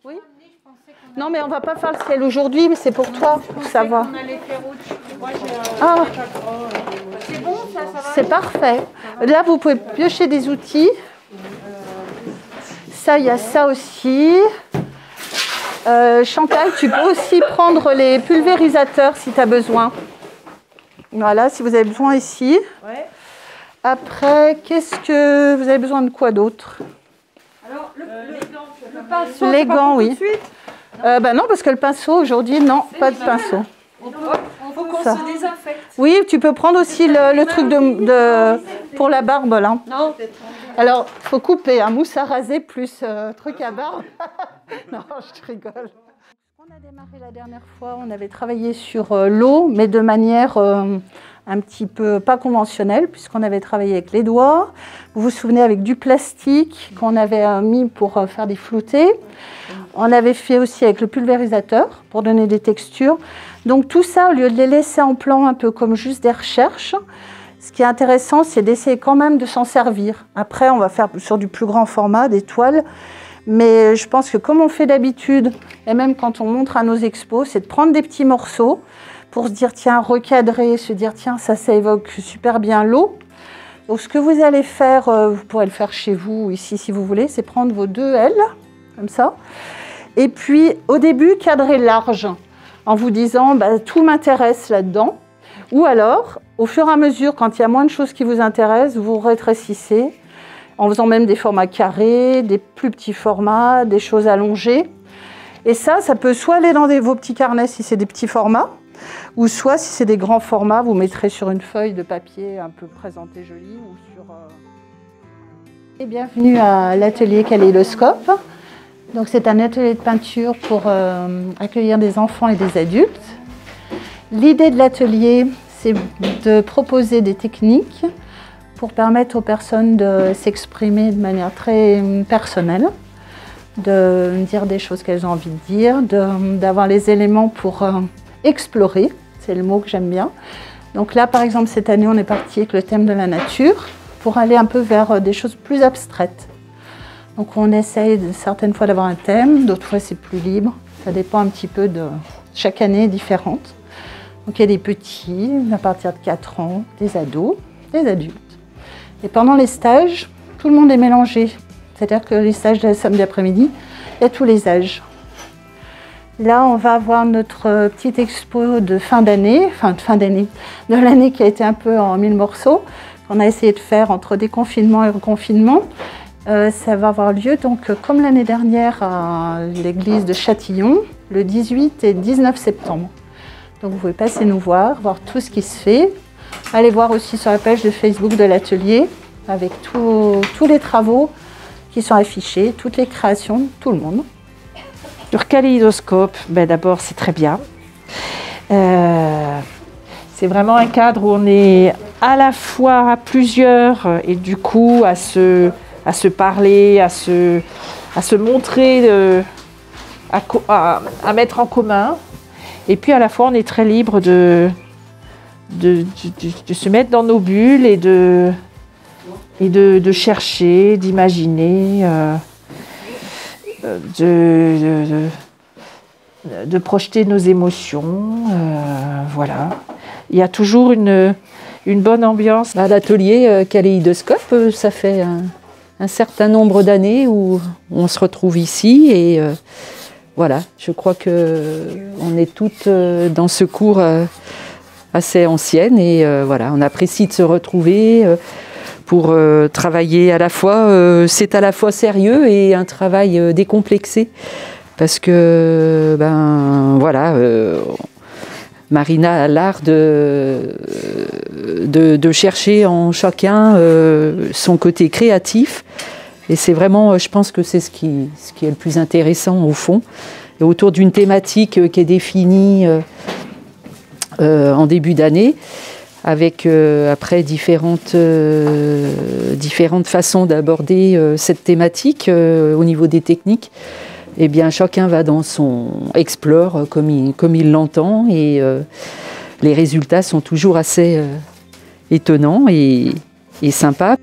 Oui. Non, mais on va pas faire le ciel aujourd'hui, mais c'est pour toi, pour savoir. Ah, C'est bon, ça va? c'est parfait. Là, vous pouvez piocher des outils. Ça, il y a ça aussi. Chantal, tu peux aussi prendre les pulvérisateurs si tu as besoin. Voilà, si vous avez besoin ici. Ouais. Après, qu'est-ce que vous avez besoin de quoi d'autre? Alors, le pinceau, Les c'est pas gants, pour oui. tout de suite. Bah non, parce que le pinceau, aujourd'hui, non, pas de pinceau. Il faut qu'on Ça. se désinfecte. Oui, tu peux prendre aussi le truc pour la barbe, là. Non. Alors, il faut couper un mousse à raser plus truc à barbe. Non, je rigole. On a démarré la dernière fois, on avait travaillé sur l'eau, mais de manière un petit peu pas conventionnelle, puisqu'on avait travaillé avec les doigts. Vous vous souvenez, avec du plastique qu'on avait mis pour faire des floutés. On avait fait aussi avec le pulvérisateur pour donner des textures. Donc tout ça, au lieu de les laisser en plan un peu comme juste des recherches, ce qui est intéressant, c'est d'essayer quand même de s'en servir. Après, on va faire sur du plus grand format, des toiles. Mais je pense que comme on fait d'habitude, et même quand on montre à nos expos, c'est de prendre des petits morceaux pour se dire, tiens, recadrer, se dire, tiens, ça évoque super bien l'eau. Donc ce que vous allez faire, vous pourrez le faire chez vous, ici, si vous voulez, c'est prendre vos 2 L, comme ça. Et puis, au début, cadrer large, en vous disant, bah, tout m'intéresse là-dedans. Ou alors, au fur et à mesure, quand il y a moins de choses qui vous intéressent, vous rétrécissez, en faisant même des formats carrés, des plus petits formats, des choses allongées. Et ça peut soit aller dans vos petits carnets si c'est des petits formats, ou soit si c'est des grands formats, vous mettrez sur une feuille de papier un peu présentée jolie. Ou sur, Et bienvenue à l'atelier Kaléidoscope. Donc c'est un atelier de peinture pour accueillir des enfants et des adultes. L'idée de l'atelier, c'est de proposer des techniques pour permettre aux personnes de s'exprimer de manière très personnelle, de dire des choses qu'elles ont envie de dire, d'avoir les éléments pour explorer, c'est le mot que j'aime bien. Donc là, par exemple, cette année, on est parti avec le thème de la nature pour aller un peu vers des choses plus abstraites. Donc on essaye certaines fois d'avoir un thème, d'autres fois c'est plus libre. Ça dépend un petit peu de... Chaque année est différente. Donc il y a des petits, à partir de 4 ans, des ados, des adultes. Et pendant les stages, tout le monde est mélangé. C'est-à-dire que les stages de la samedi après-midi, il y a tous les âges. Là, on va avoir notre petite expo de fin d'année, de l'année qui a été un peu en 1000 morceaux, qu'on a essayé de faire entre déconfinement et reconfinement. Ça va avoir lieu, donc, comme l'année dernière, à l'église de Châtillon, le 18 et 19 septembre. Donc vous pouvez passer nous voir tout ce qui se fait. Allez voir aussi sur la page de Facebook de l'atelier, avec tous les travaux qui sont affichés, toutes les créations, tout le monde. Sur Kaléidoscope, ben d'abord c'est très bien. C'est vraiment un cadre où on est à la fois à plusieurs et du coup à se parler, à se montrer, à mettre en commun. Et puis à la fois on est très libre de se mettre dans nos bulles et de chercher, d'imaginer, de projeter nos émotions. Voilà. Il y a toujours une bonne ambiance. À l'atelier Kaléidoscope, ça fait un certain nombre d'années où on se retrouve ici et voilà, je crois qu'on est toutes dans ce cours assez anciennes et voilà, on apprécie de se retrouver pour travailler à la fois, c'est à la fois sérieux et un travail décomplexé parce que ben voilà, Marina a l'art de chercher en chacun son côté créatif. Et c'est vraiment, je pense que c'est ce qui est le plus intéressant au fond. Et autour d'une thématique qui est définie en début d'année, avec après différentes façons d'aborder cette thématique au niveau des techniques. Eh bien, chacun va dans explore comme il l'entend et les résultats sont toujours assez étonnants et est sympa.